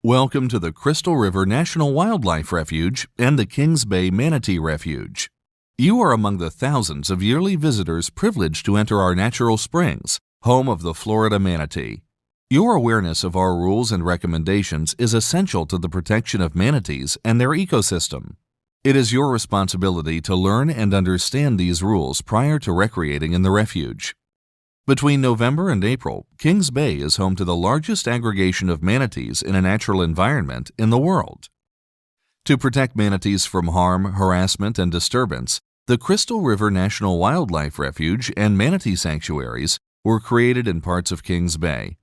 Welcome to the Crystal River National Wildlife Refuge and the Kings Bay Manatee Refuge. You are among the thousands of yearly visitors privileged to enter our natural springs, home of the Florida manatee. Your awareness of our rules and recommendations is essential to the protection of manatees and their ecosystem. It is your responsibility to learn and understand these rules prior to recreating in the refuge. Between November and April, Kings Bay is home to the largest aggregation of manatees in a natural environment in the world. To protect manatees from harm, harassment, and disturbance, the Crystal River National Wildlife Refuge and manatee sanctuaries were created in parts of Kings Bay.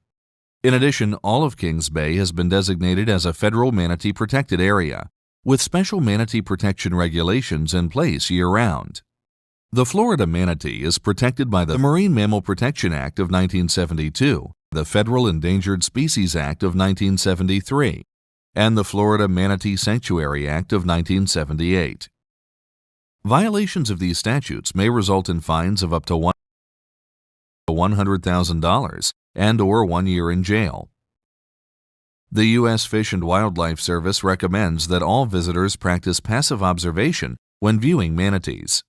In addition, all of Kings Bay has been designated as a federal manatee protected area, with special manatee protection regulations in place year-round. The Florida manatee is protected by the Marine Mammal Protection Act of 1972, the Federal Endangered Species Act of 1973, and the Florida Manatee Sanctuary Act of 1978. Violations of these statutes may result in fines of up to $100,000 and/or 1 year in jail. The U.S. Fish and Wildlife Service recommends that all visitors practice passive observation when viewing manatees.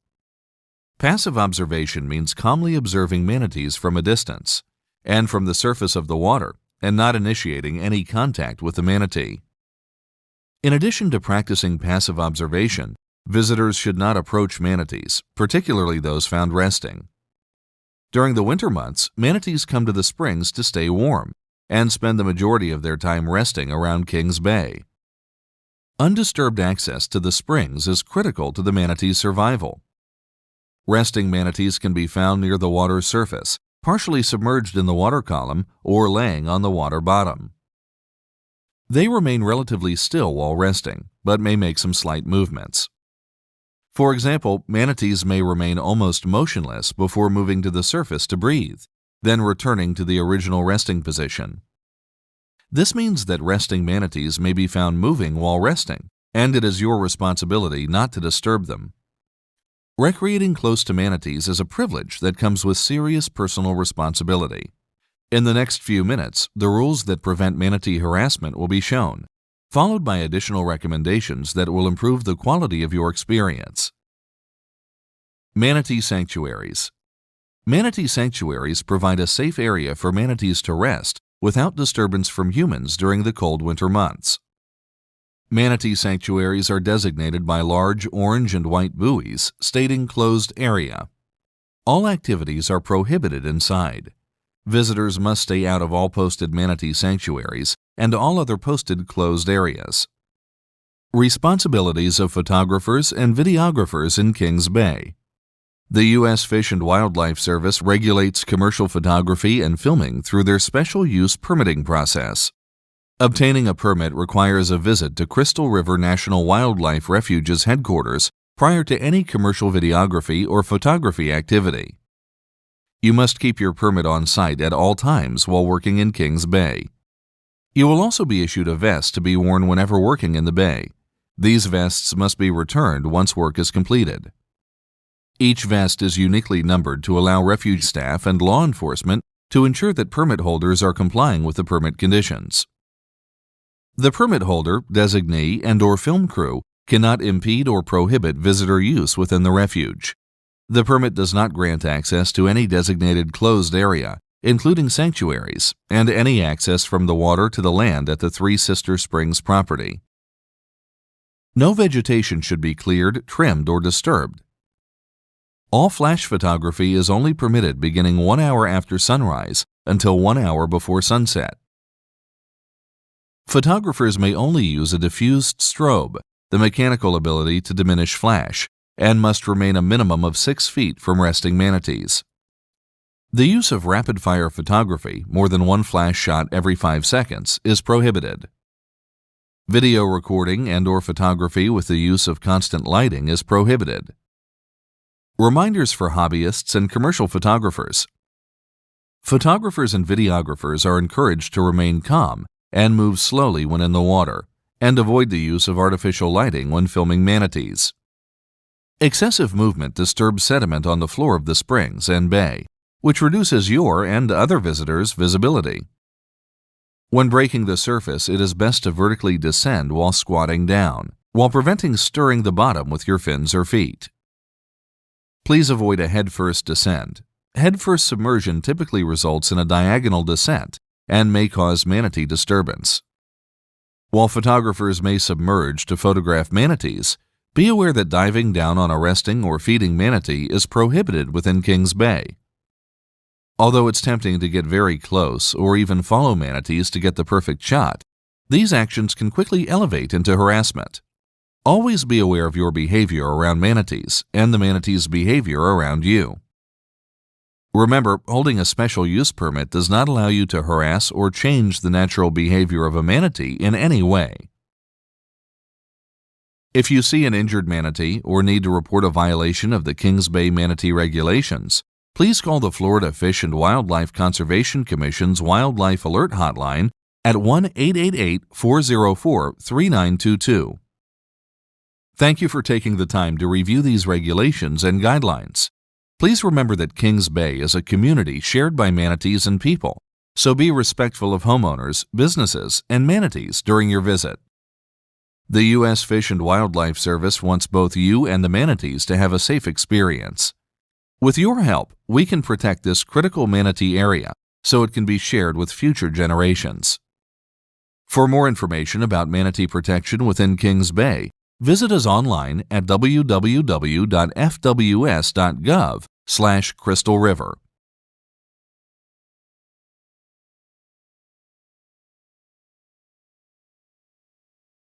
Passive observation means calmly observing manatees from a distance and from the surface of the water and not initiating any contact with the manatee. In addition to practicing passive observation, visitors should not approach manatees, particularly those found resting. During the winter months, manatees come to the springs to stay warm and spend the majority of their time resting around Kings Bay. Undisturbed access to the springs is critical to the manatee's survival. Resting manatees can be found near the water's surface, partially submerged in the water column or laying on the water bottom. They remain relatively still while resting, but may make some slight movements. For example, manatees may remain almost motionless before moving to the surface to breathe, then returning to the original resting position. This means that resting manatees may be found moving while resting, and it is your responsibility not to disturb them. Recreating close to manatees is a privilege that comes with serious personal responsibility. In the next few minutes, the rules that prevent manatee harassment will be shown, followed by additional recommendations that will improve the quality of your experience. Manatee sanctuaries. Manatee sanctuaries provide a safe area for manatees to rest without disturbance from humans during the cold winter months. Manatee sanctuaries are designated by large orange and white buoys stating closed area. All activities are prohibited inside. Visitors must stay out of all posted manatee sanctuaries and all other posted closed areas. Responsibilities of photographers and videographers in Kings Bay. The U.S. Fish and Wildlife Service regulates commercial photography and filming through their special use permitting process. Obtaining a permit requires a visit to Crystal River National Wildlife Refuge's headquarters prior to any commercial videography or photography activity. You must keep your permit on site at all times while working in Kings Bay. You will also be issued a vest to be worn whenever working in the bay. These vests must be returned once work is completed. Each vest is uniquely numbered to allow refuge staff and law enforcement to ensure that permit holders are complying with the permit conditions. The permit holder, designee, and/or film crew cannot impede or prohibit visitor use within the refuge. The permit does not grant access to any designated closed area, including sanctuaries, and any access from the water to the land at the Three Sister Springs property. No vegetation should be cleared, trimmed, or disturbed. All flash photography is only permitted beginning 1 hour after sunrise until 1 hour before sunset. Photographers may only use a diffused strobe, the mechanical ability to diminish flash, and must remain a minimum of 6 feet from resting manatees. The use of rapid-fire photography, more than one flash shot every 5 seconds, is prohibited. Video recording and/or photography with the use of constant lighting is prohibited. Reminders for hobbyists and commercial photographers. Photographers and videographers are encouraged to remain calm and move slowly when in the water, and avoid the use of artificial lighting when filming manatees. Excessive movement disturbs sediment on the floor of the springs and bay, which reduces your and other visitors' visibility. When breaking the surface, it is best to vertically descend while squatting down, while preventing stirring the bottom with your fins or feet. Please avoid a head-first descent. Head-first submersion typically results in a diagonal descent and may cause manatee disturbance. While photographers may submerge to photograph manatees, be aware that diving down on a resting or feeding manatee is prohibited within Kings Bay. Although it's tempting to get very close or even follow manatees to get the perfect shot, these actions can quickly elevate into harassment. Always be aware of your behavior around manatees and the manatee's behavior around you. Remember, holding a special use permit does not allow you to harass or change the natural behavior of a manatee in any way. If you see an injured manatee or need to report a violation of the Kings Bay manatee regulations, please call the Florida Fish and Wildlife Conservation Commission's Wildlife Alert Hotline at 1-888-404-3922. Thank you for taking the time to review these regulations and guidelines. Please remember that Kings Bay is a community shared by manatees and people, so be respectful of homeowners, businesses, and manatees during your visit. The U.S. Fish and Wildlife Service wants both you and the manatees to have a safe experience. With your help, we can protect this critical manatee area so it can be shared with future generations. For more information about manatee protection within Kings Bay, visit us online at www.fws.gov/Crystal River.